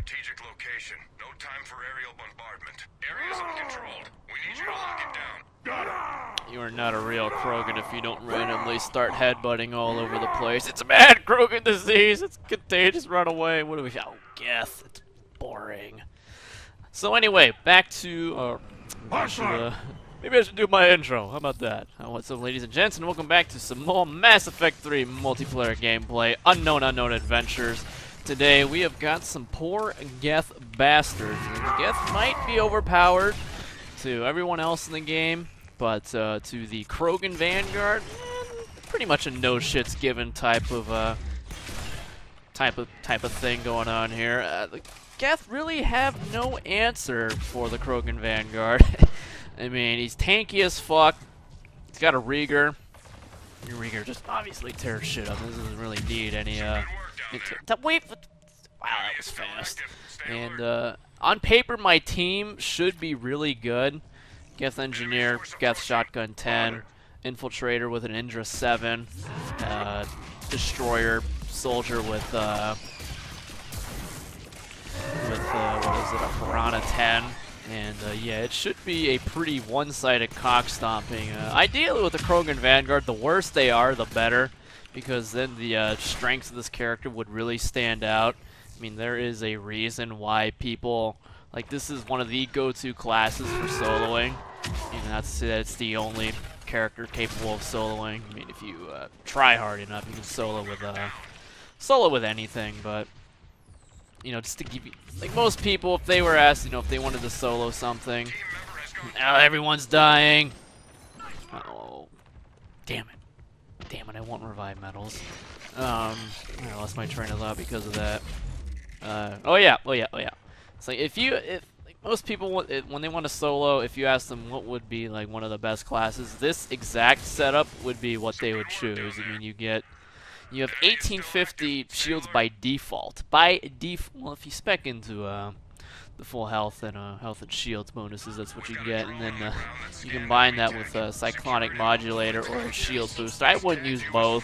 strategic location. No time for aerial bombardment. Area's uncontrolled. We need you to lock it down. Got it. You are not a real Krogan if you don't randomly start headbutting all over the place. It's a mad Krogan disease. It's contagious. Run away. What do we? Oh, Geth. It's boring. So anyway, back to maybe I should do my intro. How about that? What's up, ladies and gents, and welcome back to some more Mass Effect 3 multiplayer gameplay, Unknown Adventures. Today we have got some poor Geth bastards. Geth might be overpowered to everyone else in the game, but to the Krogan Vanguard, pretty much a no shits given type of thing going on here. The Geth really have no answer for the Krogan Vanguard. I mean, he's tanky as fuck. He's got a Reegar. Your Reegar just obviously tears shit up. This doesn't really need any, wait, wow, that was fast. And, on paper, my team should be really good. Geth Engineer, Geth Shotgun 10, Infiltrator with an Indra 7, Destroyer Soldier with what is it, a Piranha 10. And, yeah, it should be a pretty one-sided cock-stomping. Ideally, with the Krogan Vanguard, the worse they are, the better, because then the strengths of this character would really stand out. I mean, there is a reason why people, like, this is one of the go-to classes for soloing. And that's it's the only character capable of soloing. I mean, if you try hard enough, you can solo with anything, but... You know, just to give you, like most people, if they were asked, you know, if they wanted to solo something, now everyone's dying. Oh, damn it! I want revive medals. I lost my train of thought because of that. Oh yeah. It's like if like most people when they want to solo, if you ask them what would be like one of the best classes, this exact setup would be what they would choose. I mean, you have 1850 shields by default. Well, if you spec into the full health and shields bonuses, that's what you get. And then you combine that with a cyclonic modulator or a shield booster. I wouldn't use both.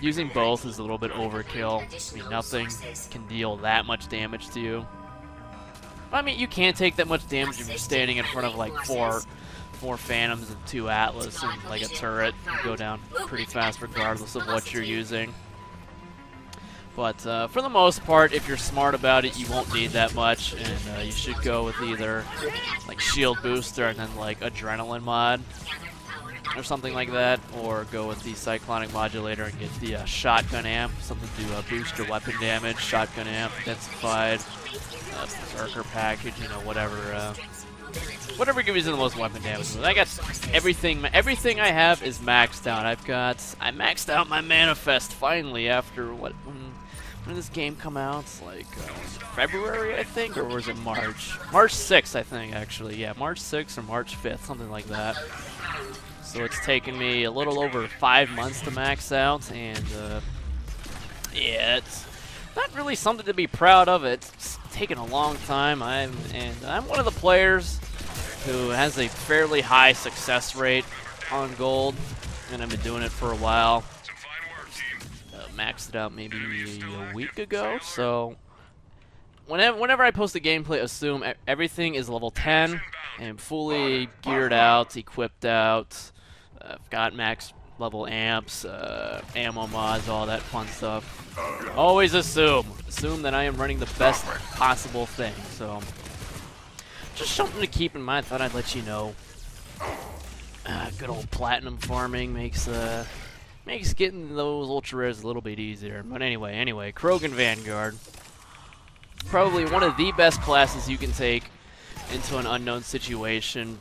Using both is a little bit overkill. I mean, nothing can deal that much damage to you. I mean, you can't take that much damage if you're standing in front of like four Phantoms and 2 Atlas and like a turret. You go down pretty fast regardless of what you're using. But for the most part, if you're smart about it, you won't need that much, and you should go with either like shield booster and then like adrenaline mod or something like that, or go with the cyclonic modulator and get the shotgun amp, something to boost your weapon damage, shotgun amp, densified, berserker package, you know, whatever gives you the most weapon damage. I got everything I have is maxed out. I maxed out my manifest finally after when did this game come out? It's like February, I think, or was it March? March 6th, I think, actually. Yeah, March 6th or March 5th, something like that. So it's taken me a little over 5 months to max out, and yeah, it's not really something to be proud of. It's taken a long time. I'm one of the players who has a fairly high success rate on gold, and I've been doing it for a while. Maxed it out maybe a week ago, so whenever I post a gameplay, assume everything is level 10 and fully geared out, equipped out. I've got max level amps, ammo mods, all that fun stuff. Always assume that I am running the best possible thing. So just something to keep in mind. Thought I'd let you know. Good old platinum farming makes getting those ultra rares a little bit easier. But anyway, Krogan Vanguard, probably one of the best classes you can take into an unknown situation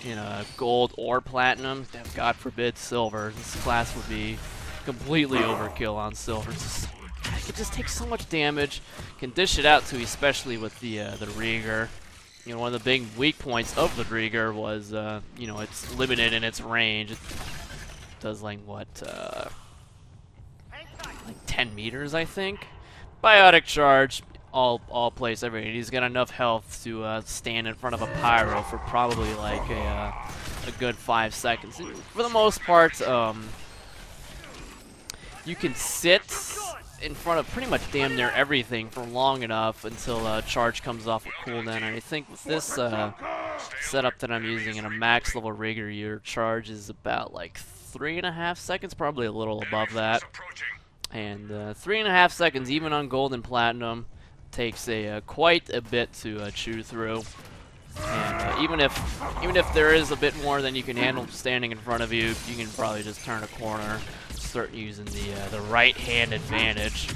in gold or platinum. God forbid silver. This class would be completely overkill on silver. It could just take so much damage. Can dish it out too, especially with the Reegar. You know, one of the big weak points of the Reegar was, you know, it's limited in its range. It does like what, like 10 meters, I think. Biotic charge, all place, everything. He's got enough health to stand in front of a pyro for probably like a good 5 seconds. For the most part, you can sit in front of pretty much damn near everything for long enough until charge comes off a cooldown. And I think with this setup that I'm using in a max level Reegar, your charge is about like 3.5 seconds, probably a little above that. And 3.5 seconds, even on gold and platinum, takes quite a bit to chew through. And even if there is a bit more than you can handle standing in front of you, you can probably just turn a corner, start using the right-hand advantage.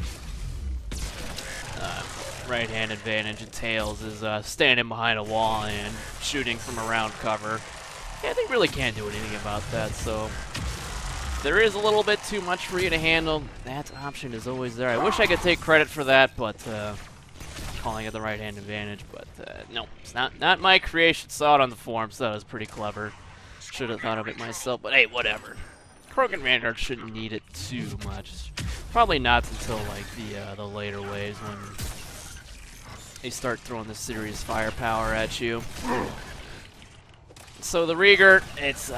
Right-hand advantage entails is standing behind a wall and shooting from around cover. Yeah, they really can't do anything about that, so if there is a little bit too much for you to handle, that option is always there. I wish I could take credit for that, but calling it the right-hand advantage, but no, it's not my creation. Saw it on the forums, so that was pretty clever. Should have thought of it myself, but hey, whatever. Krogan Vanguard shouldn't need it too much. Probably not until like the later waves when they start throwing the serious firepower at you. So the Reegar, it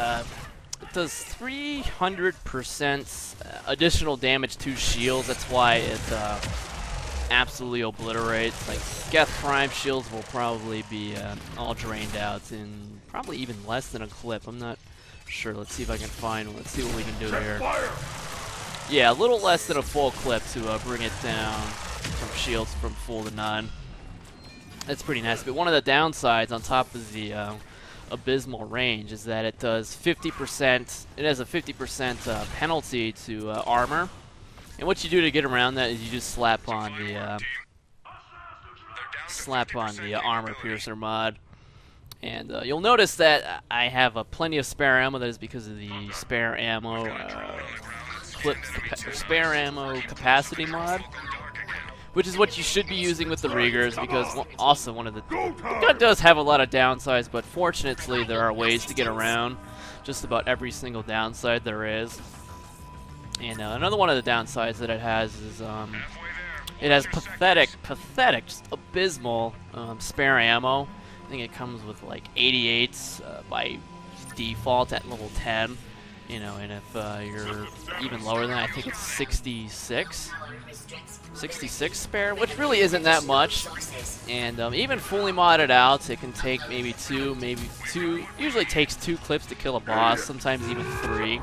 does 300% additional damage to shields. That's why it absolutely obliterates. Like Geth Prime shields will probably be all drained out in probably even less than a clip. I'm not sure. Let's see if I can find one. Let's see what we can do here. Yeah, a little less than a full clip to bring it down from shields from full to none. That's pretty nice. But one of the downsides on top of the abysmal range is that it does 50%. It has a 50% penalty to armor. And what you do to get around that is you just slap on the armor piercer mod. And you'll notice that I have plenty of spare ammo. That is because of the spare ammo spare ammo capacity mod, which is what you should be using with the Reegars, because also the gun does have a lot of downsides, but fortunately there are ways to get around just about every single downside there is. And another one of the downsides that it has is it has pathetic, just abysmal spare ammo. I think it comes with like 88s by default at level 10. You know, and if you're even lower than that, I think it's 66 spare, which really isn't that much. And even fully modded out, it can take maybe two, usually takes 2 clips to kill a boss, sometimes even 3,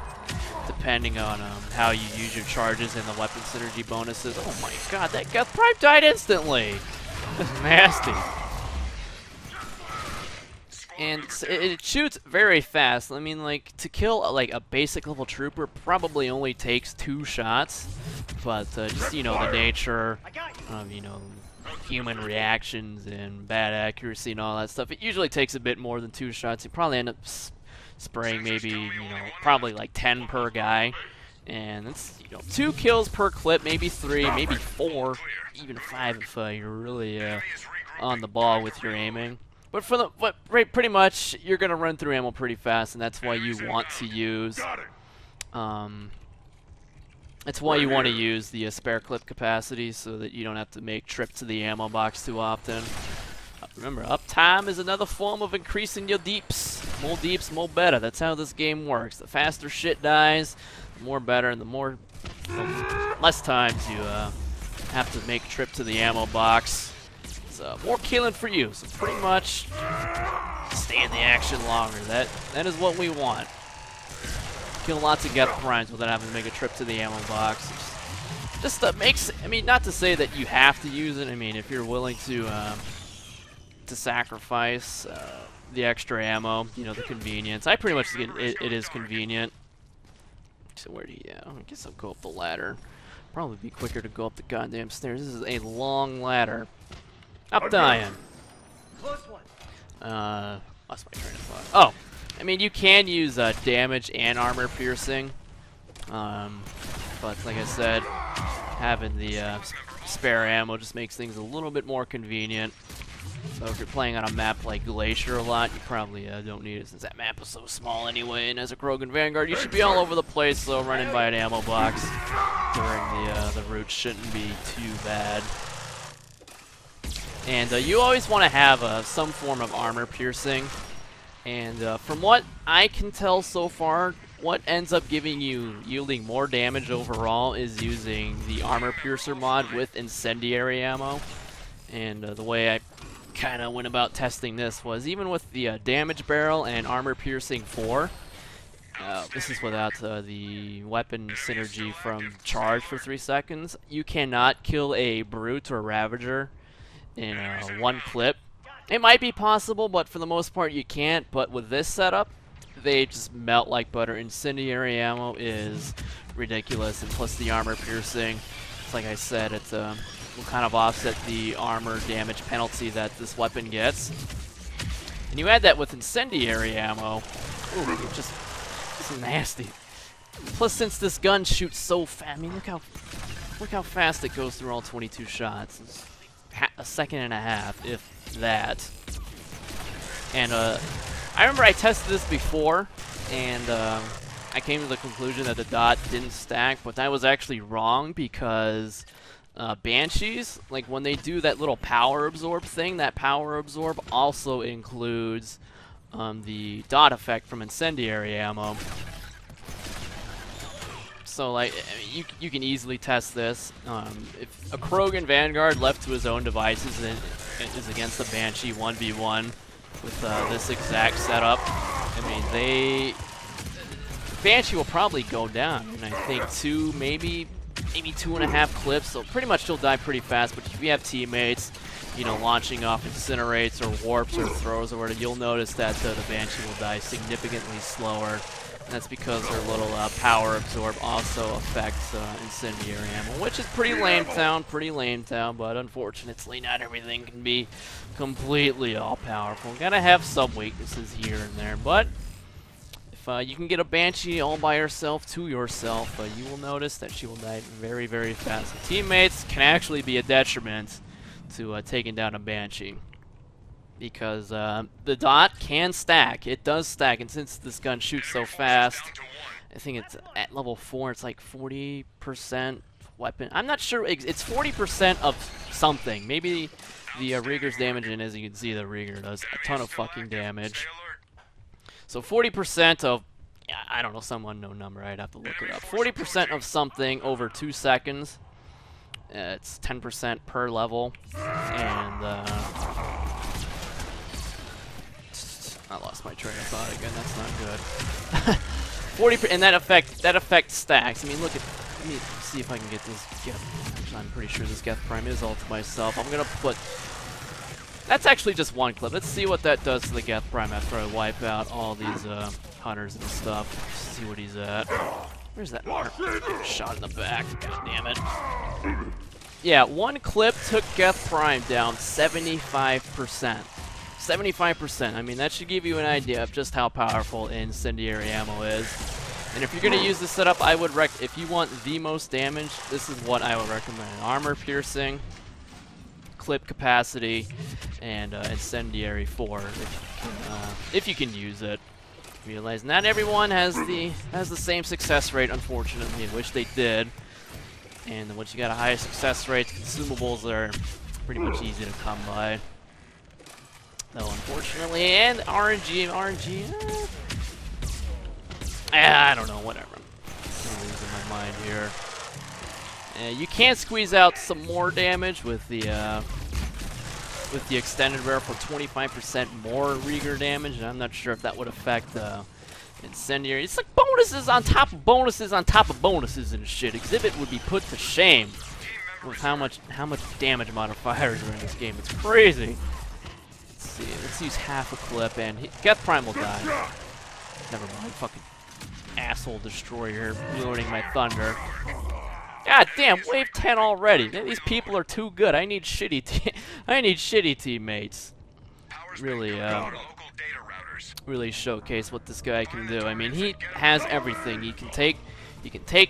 depending on how you use your charges and the weapon synergy bonuses. Oh my god, that Geth Prime died instantly! That's nasty. And it shoots very fast. I mean, like, to kill like a basic level trooper probably only takes 2 shots, but just, you know, the nature of, you know, human reactions and bad accuracy and all that stuff, it usually takes a bit more than 2 shots. You probably end up spraying maybe, you know, probably like 10 per guy, and it's, you know, 2 kills per clip, maybe 3, maybe 4, even 5 if you're really on the ball with your aiming. But pretty much you're gonna run through ammo pretty fast, and that's why you want to use the spare clip capacity, so that you don't have to make trips to the ammo box too often. Remember, uptime is another form of increasing your deeps. More deeps, more better. That's how this game works. The faster shit dies, the more better, and the less times you have to make a trip to the ammo box. More killing for you, so pretty much stay in the action longer. That is what we want. Kill lots of Geth Primes without having to make a trip to the ammo box. Just makes, I mean, not to say that you have to use it. I mean, if you're willing to sacrifice the extra ammo, you know, the convenience. I pretty much think it is convenient. So where do you? I guess I'll go up the ladder. Probably be quicker to go up the goddamn stairs. This is a long ladder. Up dying. Lost my train of thought. Oh, I mean, you can use damage and armor piercing, but like I said, having the spare ammo just makes things a little bit more convenient. So if you're playing on a map like Glacier a lot, you probably don't need it, since that map is so small anyway. And as a Krogan Vanguard, you should be all over the place, so running by an ammo box during the route shouldn't be too bad. And you always want to have some form of armor piercing. And from what I can tell so far, what ends up yielding more damage overall is using the Armor Piercer mod with Incendiary ammo. And the way I kind of went about testing this was even with the Damage Barrel and Armor Piercing 4, this is without the weapon synergy from charge for 3 seconds, you cannot kill a Brute or Ravager in one clip. It might be possible, but for the most part you can't. But with this setup, they just melt like butter. Incendiary ammo is ridiculous, and plus the armor piercing, it's like I said, it will kind of offset the armor damage penalty that this weapon gets. And you add that with incendiary ammo, ooh, it's nasty. Plus, since this gun shoots so fast, I mean, look how fast it goes through all 22 shots. It's a second and a half, if that. And I remember I tested this before, and I came to the conclusion that the dot didn't stack, but I was actually wrong because Banshees, like when they do that little power absorb thing, that power absorb also includes the dot effect from incendiary ammo. So like you can easily test this. If a Krogan Vanguard left to his own devices and is against the Banshee 1v1 with this exact setup, I mean Banshee will probably go down in I think maybe 2.5 clips. So pretty much he'll die pretty fast. But if you have teammates, you know, launching off incinerates or warps or throws or whatever, you'll notice that the Banshee will die significantly slower. And that's because their little power absorb also affects incendiary ammo, which is pretty lame town, but unfortunately not everything can be completely all-powerful. Gotta have some weaknesses here and there, but if you can get a Banshee all by herself to yourself, you will notice that she will die very, very fast. So teammates can actually be a detriment to taking down a Banshee. Because the dot can stack. It does stack, and since this gun shoots so fast, I think it's at level 4, it's like 40% weapon. I'm not sure, it's 40% of something. Maybe the Reegar's damage, and as you can see, the Reegar does a ton of fucking damage. So 40% of, yeah, I don't know, some unknown number, I'd have to look it up. 40% of something over 2 seconds. It's 10% per level, and I lost my train of thought again. That's not good. 40%, and that effect stacks. I mean, let me see if I can get this Geth. Actually, I'm pretty sure this Geth Prime is all to myself. I'm gonna put. That's actually just one clip. Let's see what that does to the Geth Prime after I wipe out all these hunters and stuff. Let's see what he's at. Where's that mark? Shot in the back. God damn it. Yeah, one clip took Geth Prime down 75%. 75%. I mean, that should give you an idea of just how powerful incendiary ammo is. And if you're going to use this setup, I would if you want the most damage, this is what I would recommend. Armor piercing, clip capacity, and incendiary 4 if you can use it. Realize not everyone has the same success rate, unfortunately. I wish they did. And once you got a high success rate, consumables are pretty much easy to come by. Though, unfortunately, and RNG, I don't know, whatever. I'm losing my mind here. You can squeeze out some more damage with the extended barrel for 25% more Reegar damage, and I'm not sure if that would affect incendiary. It's like bonuses on top of bonuses on top of bonuses and shit. Exhibit would be put to shame with how much damage modifiers are in this game. It's crazy. Let's use half a clip, and Geth Prime will die. Never mind, fucking asshole destroyer ruining my thunder. God damn, wave 10 already. These people are too good. I need shitty teammates. Really, really showcase what this guy can do. I mean, he has everything. He can take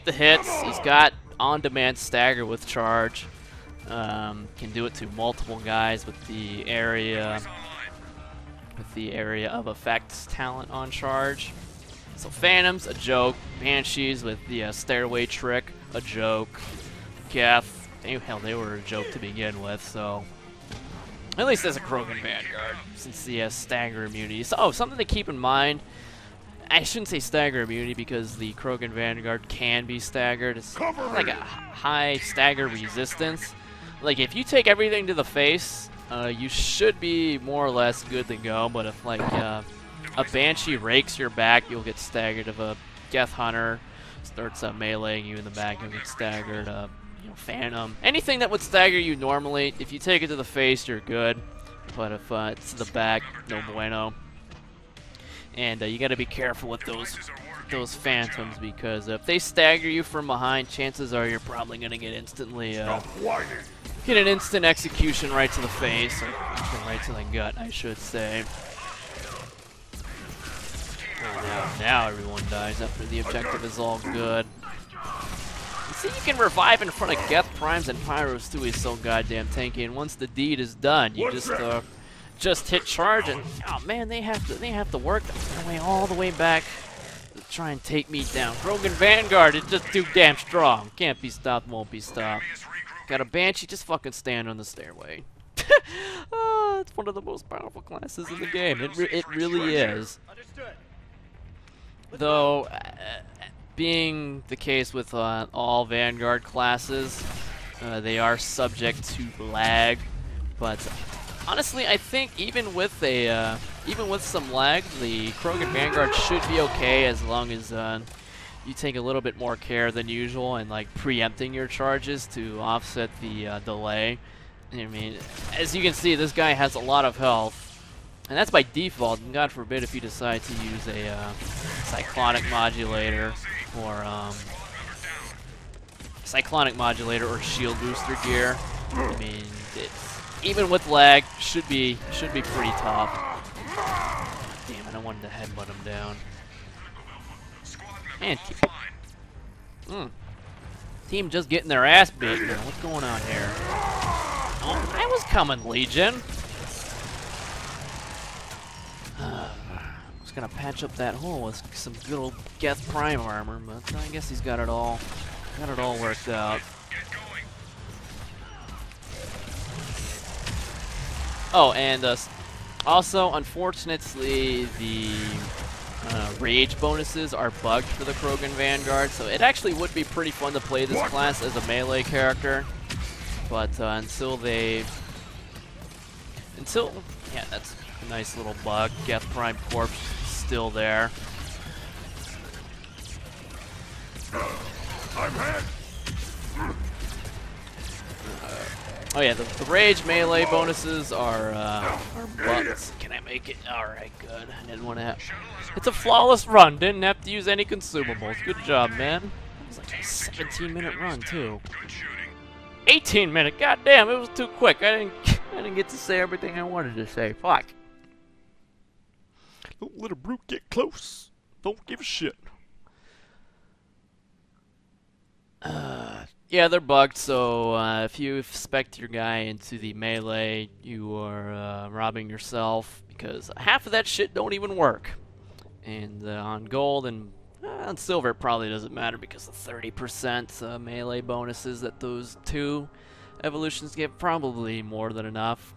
the hits. He's got on-demand stagger with charge. Can do it to multiple guys with the area of effects talent on charge. So Phantoms, a joke. Banshees with the stairway trick, a joke. Geth, hell, they were a joke to begin with. So at least as a Krogan Vanguard, since the stagger immunity. So, something to keep in mind. I shouldn't say stagger immunity because the Krogan Vanguard can be staggered. It's like a high stagger resistance. Like if you take everything to the face, you should be more or less good to go. But if like a Banshee rakes your back, you'll get staggered. If a Death Hunter starts meleeing you in the back, you'll get staggered. You know, Phantom, anything that would stagger you normally, if you take it to the face, you're good. But if it's to the back, no bueno. And you got to be careful with those Phantoms because if they stagger you from behind, chances are you're probably gonna get instantly get an instant execution right to the face, or right to the gut, I should say. Now everyone dies after the objective is all good. You see, you can revive in front of Geth Primes and Pyros too. He's so goddamn tanky. And once the deed is done, you just hit charge, and oh man, they have to work their way all the way back to try and take me down. Krogan Vanguard is just too damn strong. Can't be stopped, won't be stopped. Got a Banshee, just fucking stand on the stairway. Oh, it's one of the most powerful classes in the game. It really is. Though, being the case with all Vanguard classes, they are subject to lag. But honestly, I think even with some lag, the Krogan Vanguard should be okay as long as you take a little bit more care than usual and like preempting your charges to offset the delay. I mean, as you can see, this guy has a lot of health. And that's by default, and God forbid if you decide to use a cyclonic modulator or shield booster gear. I mean, even with lag, should be pretty tough. Damn it! I wanted to headbutt him down. And team just getting their ass beat. What's going on here? Oh, I was coming, Legion. I was gonna patch up that hole with some good old Geth Prime armor, but I guess he's got it all worked out. Oh, and also, unfortunately, the rage bonuses are bugged for the Krogan Vanguard, so it actually would be pretty fun to play this class as a melee character. But yeah, that's a nice little bug. Geth Prime Corpse still there. I'm hit. Oh yeah, the rage melee bonuses are bugs. Can I make it? Alright, good. I didn't want to have... It's a flawless run. Didn't have to use any consumables. Good job, man. It was like a 17-minute run, too. 18-minute. God damn, it was too quick. I didn't get to say everything I wanted to say. Fuck. Don't let a brute get close. Don't give a shit. Yeah, they're bugged, so if you spec your guy into the melee, you are robbing yourself, because half of that shit don't even work. And on gold and on silver, it probably doesn't matter, because the 30% melee bonuses that those two evolutions give, probably more than enough.